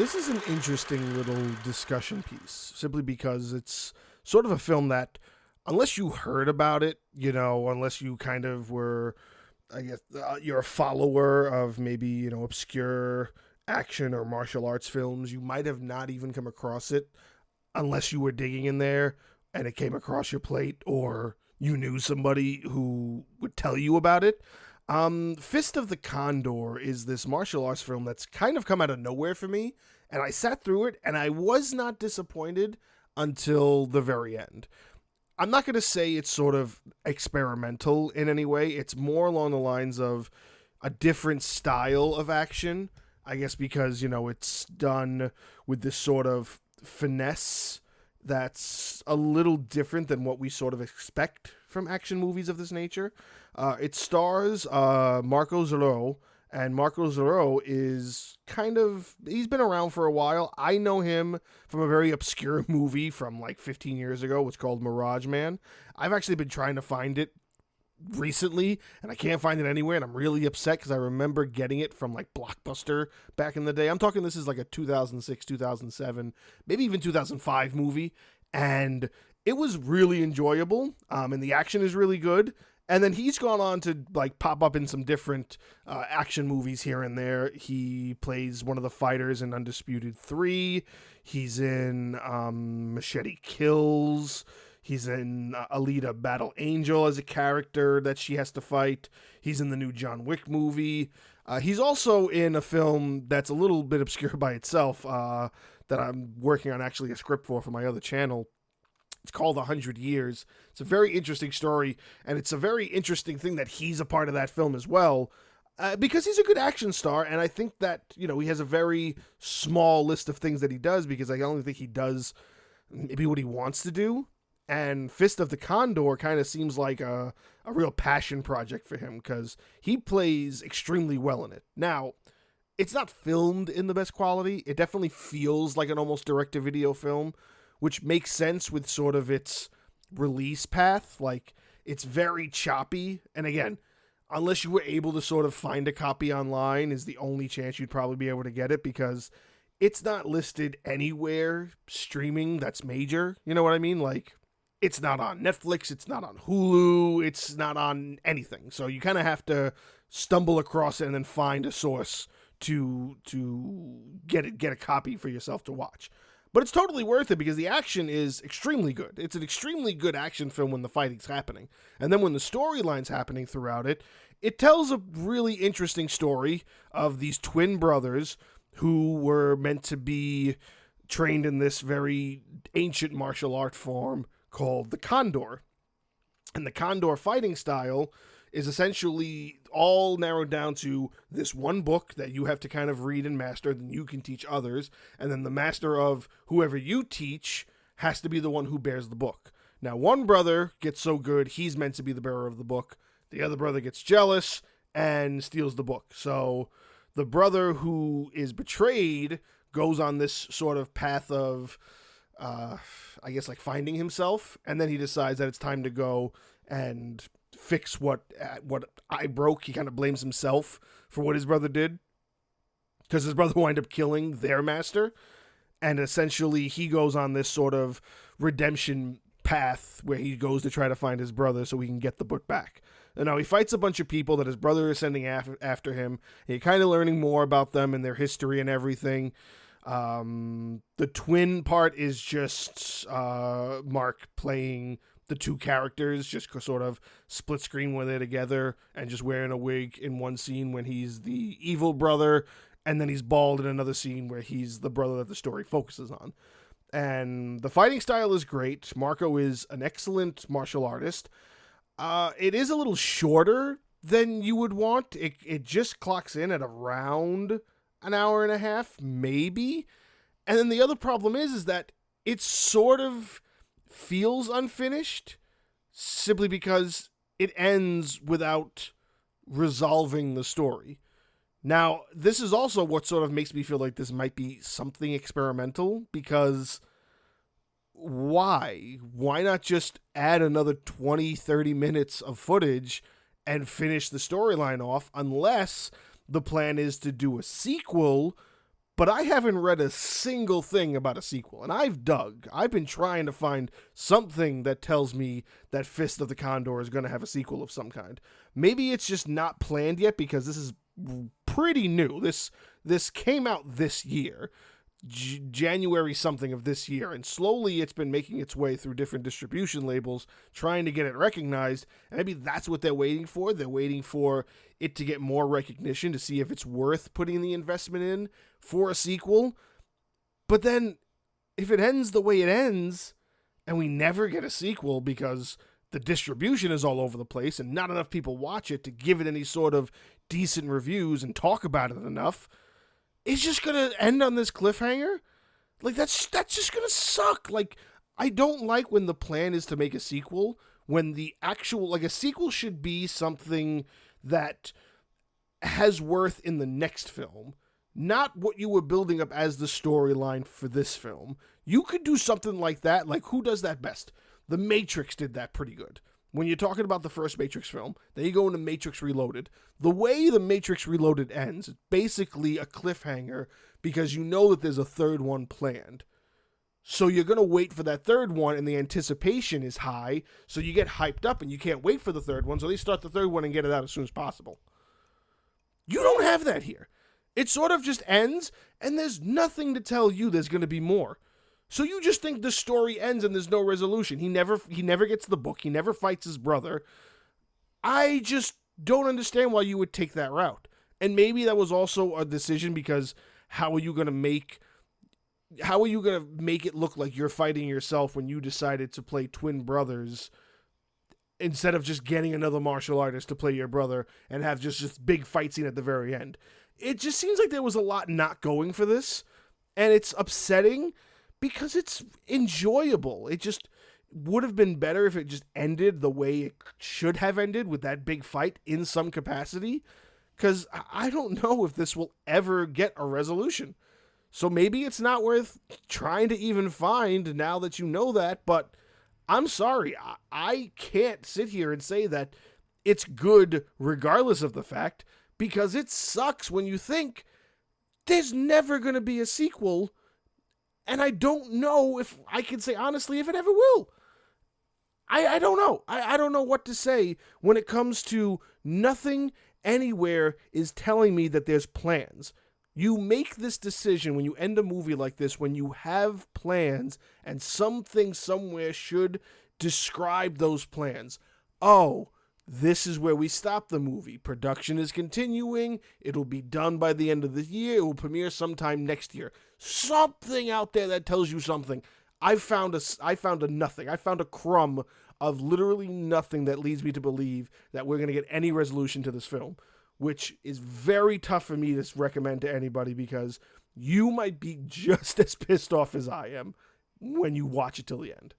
this is an interesting little discussion piece, simply because it's sort of a film that, unless you heard about it, unless you kind of were, I guess, you're a follower of maybe, obscure action or martial arts films, you might have not even come across it unless you were digging in there and it came across your plate or you knew somebody who would tell you about it. Fist of the Condor is this martial arts film that's kind of come out of nowhere for me, and I sat through it, and I was not disappointed until the very end. I'm not going to say it's sort of experimental in any way. It's more along the lines of a different style of action, I guess because, it's done with this sort of finesse that's a little different than what we sort of expect from action movies of this nature. It stars Marko Zaror, and Marko Zaror is he's been around for a while. I know him from a very obscure movie from like 15 years ago. It's called Mirage Man. I've actually been trying to find it recently, and I can't find it anywhere, and I'm really upset because I remember getting it from like Blockbuster back in the day. I'm talking this is like a 2006, 2007, maybe even 2005 movie, and it was really enjoyable, and the action is really good. And then he's gone on to like pop up in some different action movies here and there. He plays one of the fighters in Undisputed 3. He's in Machete Kills. He's in Alita Battle Angel as a character that she has to fight. He's in the new John Wick movie. He's also in a film that's a little bit obscure by itself that I'm working on actually a script for my other channel. It's called 100 Years. It's a very interesting story, and it's a very interesting thing that he's a part of that film as well, because he's a good action star, and I think that, he has a very small list of things that he does, because I only think he does maybe what he wants to do, and Fist of the Condor kind of seems like a real passion project for him, because he plays extremely well in it. Now, it's not filmed in the best quality. It definitely feels like an almost direct-to-video film, which makes sense with sort of its release path. Like, it's very choppy. And again, unless you were able to sort of find a copy online is the only chance you'd probably be able to get it, because it's not listed anywhere streaming that's major. You know what I mean? Like, it's not on Netflix, it's not on Hulu, it's not on anything. So you kind of have to stumble across it and then find a source to get a copy for yourself to watch. But it's totally worth it because the action is extremely good. It's an extremely good action film when the fighting's happening. And then when the storyline's happening throughout it, it tells a really interesting story of these twin brothers who were meant to be trained in this very ancient martial art form called the Condor. And the Condor fighting style is essentially all narrowed down to this one book that you have to kind of read and master, then you can teach others, and then the master of whoever you teach has to be the one who bears the book. Now, one brother gets so good, he's meant to be the bearer of the book. The other brother gets jealous and steals the book. So the brother who is betrayed goes on this sort of path of, I guess, like finding himself, and then he decides that it's time to go and fix what I broke. He kind of blames himself for what his brother did, because his brother wound up killing their master, and essentially he goes on this sort of redemption path where he goes to try to find his brother so he can get the book back. And now he fights a bunch of people that his brother is sending after him, and you're kind of learning more about them and their history and everything. The twin part is just Mark playing the two characters, just sort of split screen when they're together and just wearing a wig in one scene when he's the evil brother, and then he's bald in another scene where he's the brother that the story focuses on. And the fighting style is great. Marko is an excellent martial artist. It is a little shorter than you would want. It just clocks in at around an hour and a half, maybe. And then the other problem is that it sort of feels unfinished simply because it ends without resolving the story. Now, this is also what sort of makes me feel like this might be something experimental, because why? Why not just add another 20, 30 minutes of footage and finish the storyline off, unless the plan is to do a sequel, but I haven't read a single thing about a sequel. And I've been trying to find something that tells me that Fist of the Condor is going to have a sequel of some kind. Maybe it's just not planned yet because this is pretty new. This came out this year. January something of this year, and slowly it's been making its way through different distribution labels trying to get it recognized, and maybe that's what they're waiting for. They're waiting for it to get more recognition to see if it's worth putting the investment in for a sequel. But then if it ends the way it ends and we never get a sequel because the distribution is all over the place and not enough people watch it to give it any sort of decent reviews and talk about it enough, it's just going to end on this cliffhanger? Like, that's just going to suck. Like, I don't like when the plan is to make a sequel, when the actual, like, a sequel should be something that has worth in the next film, not what you were building up as the storyline for this film. You could do something like that. Like, who does that best? The Matrix did that pretty good. When you're talking about the first Matrix film, then you go into Matrix Reloaded. The way the Matrix Reloaded ends, it's basically a cliffhanger because you know that there's a third one planned. So you're going to wait for that third one, and the anticipation is high, so you get hyped up, and you can't wait for the third one, so they start the third one and get it out as soon as possible. You don't have that here. It sort of just ends, and there's nothing to tell you there's going to be more. So you just think the story ends and there's no resolution. He never gets the book. He never fights his brother. I just don't understand why you would take that route. And maybe that was also a decision because how are you going to make it look like you're fighting yourself when you decided to play twin brothers instead of just getting another martial artist to play your brother and have just this big fight scene at the very end? It just seems like there was a lot not going for this, and it's upsetting because it's enjoyable. It just would have been better if it just ended the way it should have ended, with that big fight in some capacity, because I don't know if this will ever get a resolution. So maybe it's not worth trying to even find now that you know that, but I'm sorry. I can't sit here and say that it's good regardless of the fact, because it sucks when you think there's never going to be a sequel. And I don't know if I can say honestly if it ever will. I don't know. I don't know what to say when it comes to nothing anywhere is telling me that there's plans. You make this decision when you end a movie like this, when you have plans and something somewhere should describe those plans. Oh, this is where we stop the movie. Production is continuing. It'll be done by the end of the year. It will premiere sometime next year. Something out there that tells you something. I found a nothing. I found a crumb of literally nothing that leads me to believe that we're going to get any resolution to this film, which is very tough for me to recommend to anybody because you might be just as pissed off as I am when you watch it till the end.